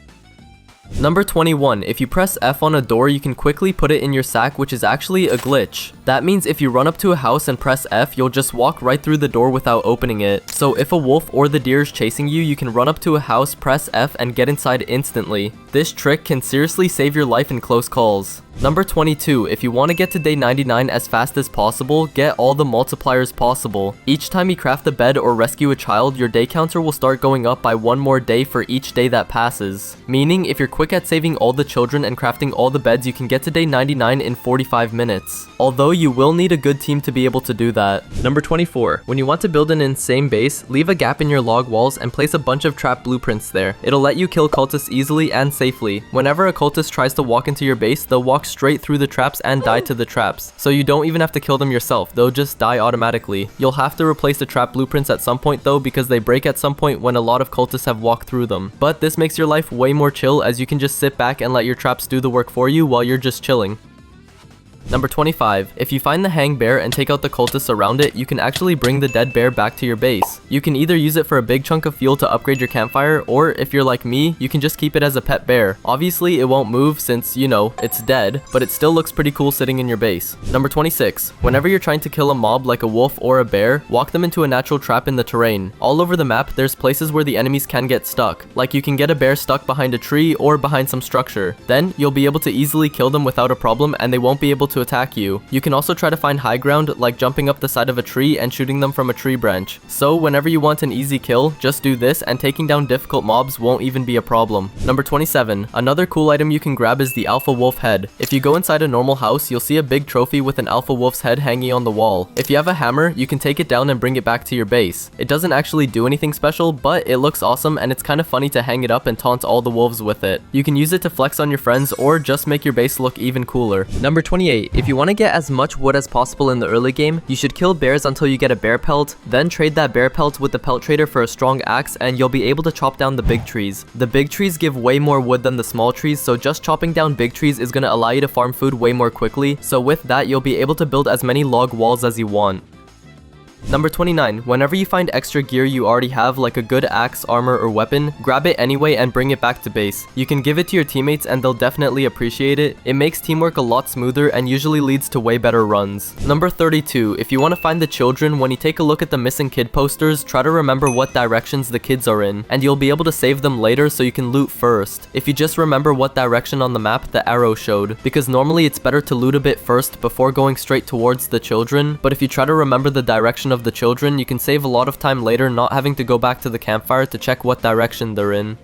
A: Number 21, if you press F on a door, you can quickly put it in your sack, which is actually a glitch. That means if you run up to a house and press F, you'll just walk right through the door without opening it. So if a wolf or the deer is chasing you, you can run up to a house, press F, and get inside instantly. This trick can seriously save your life in close calls. Number 22, if you want to get to day 99 as fast as possible, get all the multipliers possible. Each time you craft a bed or rescue a child, your day counter will start going up by one more day for each day that passes. Meaning, if you're quick at saving all the children and crafting all the beds, you can get to day 99 in 45 minutes. Although you will need a good team to be able to do that. Number 24, when you want to build an insane base, leave a gap in your log walls and place a bunch of trap blueprints there. It'll let you kill cultists easily and safely. Whenever a cultist tries to walk into your base, they'll walk straight through the traps and die to the traps. So you don't even have to kill them yourself, they'll just die automatically. You'll have to replace the trap blueprints at some point though, because they break at some point when a lot of cultists have walked through them. But this makes your life way more chill, as you can just sit back and let your traps do the work for you while you're just chilling. Number 25, if you find the hang bear and take out the cultists around it, you can actually bring the dead bear back to your base. You can either use it for a big chunk of fuel to upgrade your campfire, or if you're like me, you can just keep it as a pet bear. Obviously, it won't move since, you know, it's dead, but it still looks pretty cool sitting in your base. Number 26, whenever you're trying to kill a mob like a wolf or a bear, walk them into a natural trap in the terrain. All over the map, there's places where the enemies can get stuck. Like you can get a bear stuck behind a tree or behind some structure. Then, you'll be able to easily kill them without a problem, and they won't be able to attack you. You can also try to find high ground, like jumping up the side of a tree and shooting them from a tree branch. So whenever you want an easy kill, just do this and taking down difficult mobs won't even be a problem. Number 27, another cool item you can grab is the alpha wolf head. If you go inside a normal house, you'll see a big trophy with an alpha wolf's head hanging on the wall. If you have a hammer, you can take it down and bring it back to your base. It doesn't actually do anything special, but it looks awesome and it's kind of funny to hang it up and taunt all the wolves with it. You can use it to flex on your friends or just make your base look even cooler. Number 28, if you want to get as much wood as possible in the early game, you should kill bears until you get a bear pelt, then trade that bear pelt with the pelt trader for a strong axe, and you'll be able to chop down the big trees. The big trees give way more wood than the small trees, so just chopping down big trees is going to allow you to farm food way more quickly, so with that you'll be able to build as many log walls as you want. Number 29, whenever you find extra gear you already have, like a good axe, armor, or weapon, grab it anyway and bring it back to base. You can give it to your teammates and they'll definitely appreciate it. It makes teamwork a lot smoother and usually leads to way better runs. Number 32, if you want to find the children, when you take a look at the missing kid posters, try to remember what directions the kids are in, and you'll be able to save them later so you can loot first. If you just remember what direction on the map the arrow showed, because normally it's better to loot a bit first before going straight towards the children, but if you try to remember the direction of the children, you can save a lot of time later not having to go back to the campfire to check what direction they're in.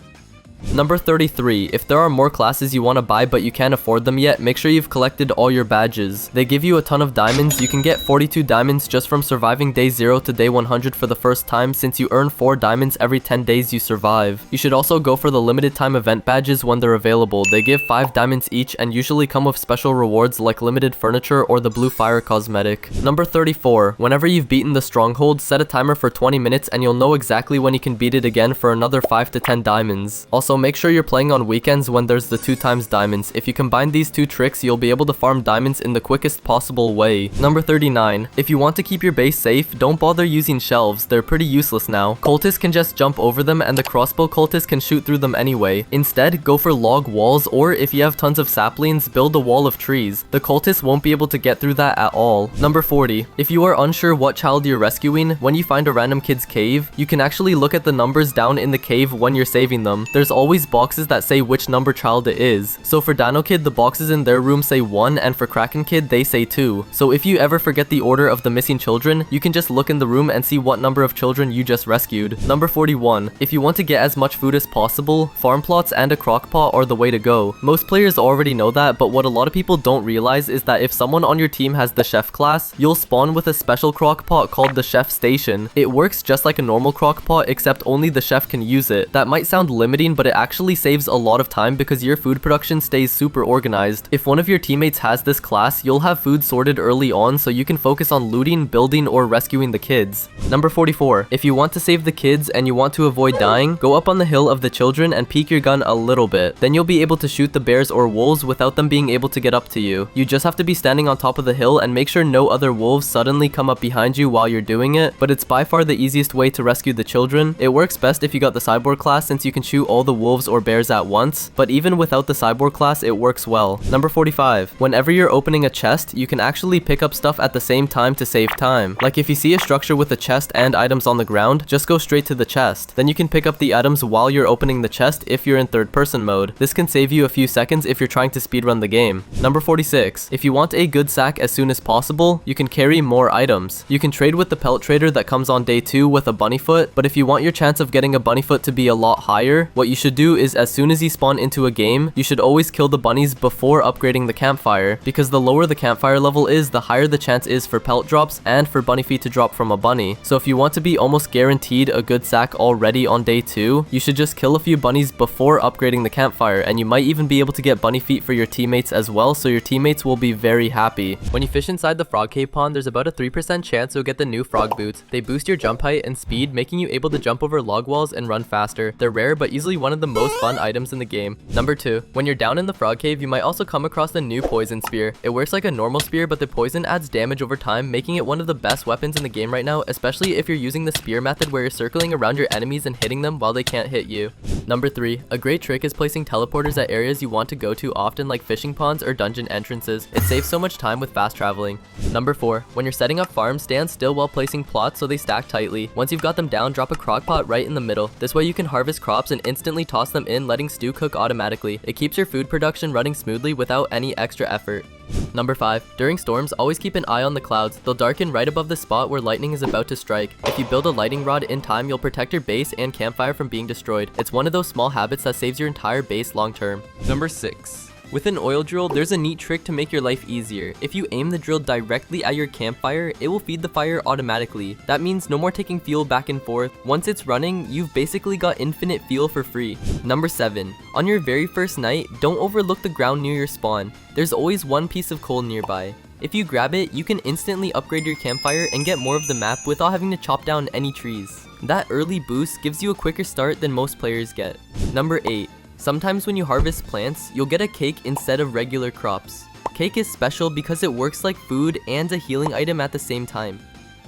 A: Number 33, if there are more classes you want to buy but you can't afford them yet, make sure you've collected all your badges. They give you a ton of diamonds. You can get 42 diamonds just from surviving day 0 to day 100 for the first time, since you earn 4 diamonds every 10 days you survive. You should also go for the limited time event badges when they're available. They give 5 diamonds each and usually come with special rewards like limited furniture or the blue fire cosmetic. Number 34, whenever you've beaten the stronghold, set a timer for 20 minutes and you'll know exactly when you can beat it again for another 5 to 10 diamonds. Also, make sure you're playing on weekends when there's the 2 times diamonds. If you combine these 2 tricks, you'll be able to farm diamonds in the quickest possible way. Number 39, if you want to keep your base safe, don't bother using shelves. They're pretty useless now. Cultists can just jump over them and the crossbow cultists can shoot through them anyway. Instead, go for log walls, or if you have tons of saplings, build a wall of trees. The cultists won't be able to get through that at all. Number 40, if you are unsure what child you're rescuing, when you find a random kid's cave, you can actually look at the numbers down in the cave when you're saving them. There's always boxes that say which number child it is. So for Dino Kid, the boxes in their room say 1, and for Kraken Kid, they say 2. So if you ever forget the order of the missing children, you can just look in the room and see what number of children you just rescued. Number 41, if you want to get as much food as possible, farm plots and a crock pot are the way to go. Most players already know that, but what a lot of people don't realize is that if someone on your team has the chef class, you'll spawn with a special crock pot called the chef station. It works just like a normal crock pot, except only the chef can use it. That might sound limiting, but but it actually saves a lot of time because your food production stays super organized. If one of your teammates has this class, you'll have food sorted early on so you can focus on looting, building, or rescuing the kids. Number 44. If you want to save the kids and you want to avoid dying, go up on the hill of the children and peek your gun a little bit. Then you'll be able to shoot the bears or wolves without them being able to get up to you. You just have to be standing on top of the hill and make sure no other wolves suddenly come up behind you while you're doing it, but it's by far the easiest way to rescue the children. It works best if you got the cyborg class since you can shoot all the wolves or bears at once, but even without the cyborg class, it works well. Number 45. Whenever you're opening a chest, you can actually pick up stuff at the same time to save time. Like if you see a structure with a chest and items on the ground, just go straight to the chest. Then you can pick up the items while you're opening the chest if you're in third person mode. This can save you a few seconds if you're trying to speedrun the game. Number 46. If you want a good sack as soon as possible, you can carry more items. You can trade with the pelt trader that comes on day 2 with a bunny foot, but if you want your chance of getting a bunny foot to be a lot higher, what you should do is as soon as you spawn into a game, you should always kill the bunnies before upgrading the campfire, because the lower the campfire level is, the higher the chance is for pelt drops and for bunny feet to drop from a bunny. So if you want to be almost guaranteed a good sack already on day 2, you should just kill a few bunnies before upgrading the campfire, and you might even be able to get bunny feet for your teammates as well, so your teammates will be very happy. When you fish inside the frog cave pond, there's about a 3% chance you'll get the new frog boots. They boost your jump height and speed, making you able to jump over log walls and run faster. They're rare but easily one of the most fun items in the game. Number 2. When you're down in the frog cave, you might also come across the new poison spear. It works like a normal spear, but the poison adds damage over time, making it one of the best weapons in the game right now, especially if you're using the spear method where you're circling around your enemies and hitting them while they can't hit you. Number 3. A great trick is placing teleporters at areas you want to go to often, like fishing ponds or dungeon entrances. It saves so much time with fast traveling. Number 4. When you're setting up farms, stand still while placing plots so they stack tightly. Once you've got them down, drop a crock pot right in the middle. This way you can harvest crops and instantly toss them in, letting stew cook automatically. It keeps your food production running smoothly without any extra effort. Number 5. During storms, always keep an eye on the clouds. They'll darken right above the spot where lightning is about to strike. If you build a lightning rod in time, you'll protect your base and campfire from being destroyed. It's one of those small habits that saves your entire base long term. Number 6. With an oil drill, there's a neat trick to make your life easier. If you aim the drill directly at your campfire, it will feed the fire automatically. That means no more taking fuel back and forth. Once it's running, you've basically got infinite fuel for free. Number 7. On your very first night, don't overlook the ground near your spawn. There's always one piece of coal nearby. If you grab it, you can instantly upgrade your campfire and get more of the map without having to chop down any trees. That early boost gives you a quicker start than most players get. Number 8. Sometimes when you harvest plants, you'll get a cake instead of regular crops. Cake is special because it works like food and a healing item at the same time.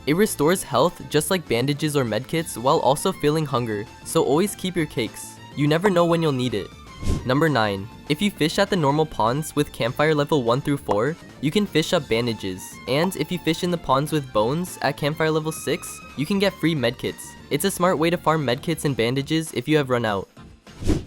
A: It restores health just like bandages or medkits while also feeling hunger, so always keep your cakes. You never know when you'll need it. Number 9. If you fish at the normal ponds with campfire level 1 through 4, you can fish up bandages. And if you fish in the ponds with bones at campfire level 6, you can get free medkits. It's a smart way to farm medkits and bandages if you have run out.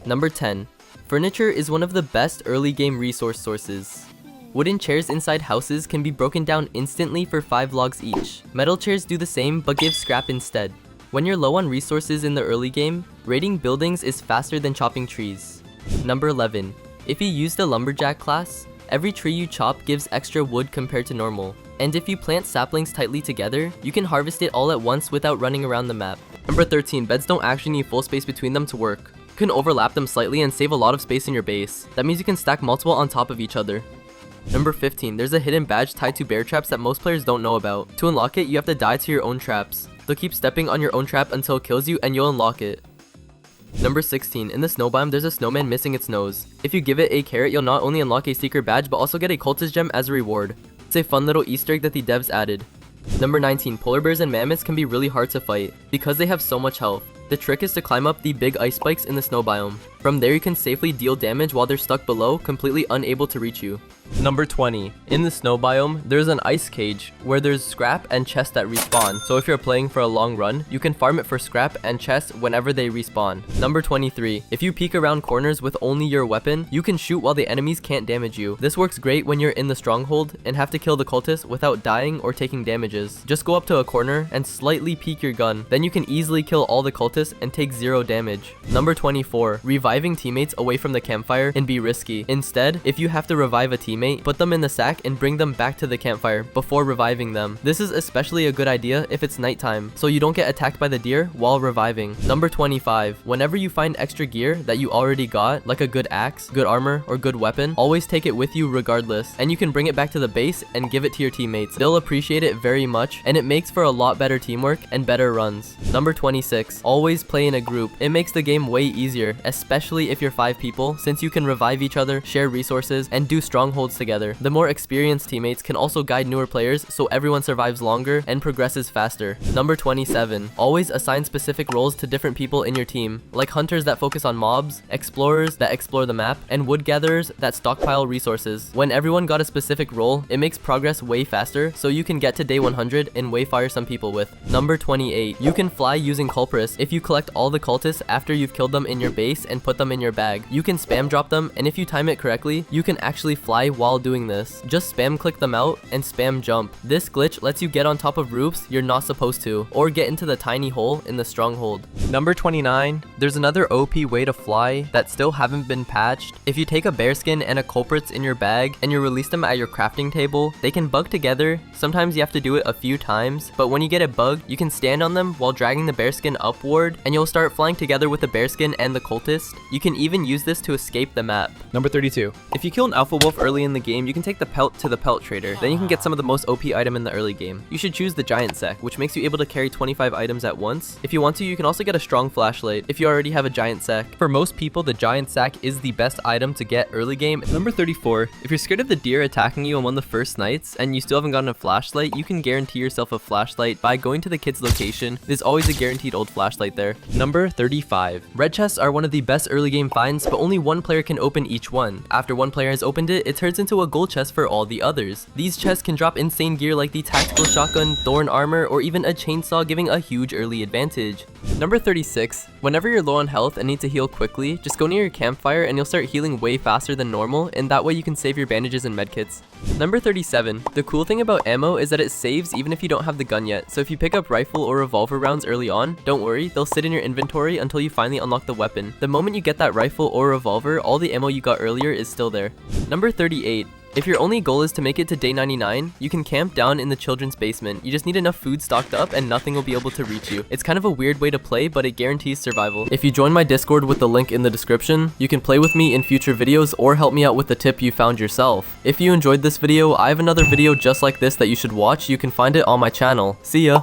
A: Number 10. Furniture is one of the best early game resource sources. Wooden chairs inside houses can be broken down instantly for 5 logs each. Metal chairs do the same but give scrap instead. When you're low on resources in the early game, raiding buildings is faster than chopping trees. Number 11. If you use the lumberjack class, every tree you chop gives extra wood compared to normal. And if you plant saplings tightly together, you can harvest it all at once without running around the map. Number 13. Beds don't actually need full space between them to work. You can overlap them slightly and save a lot of space in your base. That means you can stack multiple on top of each other. Number 15. There's a hidden badge tied to bear traps that most players don't know about. To unlock it, you have to die to your own traps. They'll keep stepping on your own trap until it kills you and you'll unlock it. Number 16. In the snow biome, there's a snowman missing its nose. If you give it a carrot, you'll not only unlock a secret badge but also get a cultist gem as a reward. It's a fun little Easter egg that the devs added. Number 19. Polar bears and mammoths can be really hard to fight because they have so much health. The trick is to climb up the big ice spikes in the snow biome. From there you can safely deal damage while they're stuck below, completely unable to reach you. Number 20. In the snow biome, there's an ice cage where there's scrap and chests that respawn, so if you're playing for a long run, you can farm it for scrap and chests whenever they respawn. Number 23. If you peek around corners with only your weapon, you can shoot while the enemies can't damage you. This works great when you're in the stronghold and have to kill the cultists without dying or taking damages. Just go up to a corner and slightly peek your gun, then you can easily kill all the cultists and take 0 damage. Number 24. Revive reviving teammates away from the campfire can be risky. Instead, if you have to revive a teammate, put them in the sack and bring them back to the campfire before reviving them. This is especially a good idea if it's nighttime, so you don't get attacked by the deer while reviving. Number 25. Whenever you find extra gear that you already got, like a good axe, good armor, or good weapon, always take it with you regardless, and you can bring it back to the base and give it to your teammates. They'll appreciate it very much, and it makes for a lot better teamwork and better runs. Number 26. Always play in a group. It makes the game way easier, especially if you're 5 people, since you can revive each other, share resources, and do strongholds together. The more experienced teammates can also guide newer players so everyone survives longer and progresses faster. Number 27. Always assign specific roles to different people in your team, like hunters that focus on mobs, explorers that explore the map, and wood gatherers that stockpile resources. When everyone got a specific role, it makes progress way faster, so you can get to day 100 and wayfire some people with. Number 28. You can fly using culprits if you collect all the cultists after you've killed them in your base and put them in your bag. You can spam drop them, and if you time it correctly, you can actually fly while doing this. Just spam click them out and spam jump. This glitch lets you get on top of roofs you're not supposed to, or get into the tiny hole in the stronghold. Number 29. There's another OP way to fly that still haven't been patched. If you take a bearskin and a culprits in your bag and you release them at your crafting table, they can bug together. Sometimes you have to do it a few times, but when you get a bug, you can stand on them while dragging the bearskin upward, and you'll start flying together with the bearskin and the cultist. You can even use this to escape the map.
B: Number 32.
A: If you kill an alpha wolf early in the game, you can take the pelt to the pelt trader. Then you can get some of the most OP item in the early game. You should choose the giant sack, which makes you able to carry 25 items at once. If you want to, you can also get a strong flashlight if you already have a giant sack. For most people, the giant sack is the best item to get early game. Number 34. If you're scared of the deer attacking you on one of the first nights and you still haven't gotten a flashlight, you can guarantee yourself a flashlight by going to the kid's location. There's always a guaranteed old flashlight there. Number 35. Red chests are one of the best early game finds, but only one player can open each one. After one player has opened it, it turns into a gold chest for all the others. These chests can drop insane gear like the tactical shotgun, thorn armor, or even a chainsaw, giving a huge early advantage. Number 36. Whenever you're low on health and need to heal quickly, just go near your campfire and you'll start healing way faster than normal, and that way you can save your bandages and medkits. Number 37. The cool thing about ammo is that it saves even if you don't have the gun yet, so if you pick up rifle or revolver rounds early on, don't worry, they'll sit in your inventory until you finally unlock the weapon. The moment you get that rifle or revolver, all the ammo you got earlier is still there. Number 38. If your only goal is to make it to day 99, you can camp down in the children's basement. You just need enough food stocked up and nothing will be able to reach you. It's kind of a weird way to play, but it guarantees survival. If you join my Discord with the link in the description, you can play with me in future videos or help me out with the tip you found yourself. If you enjoyed this video, I have another video just like this that you should watch. You can find it on my channel. See ya!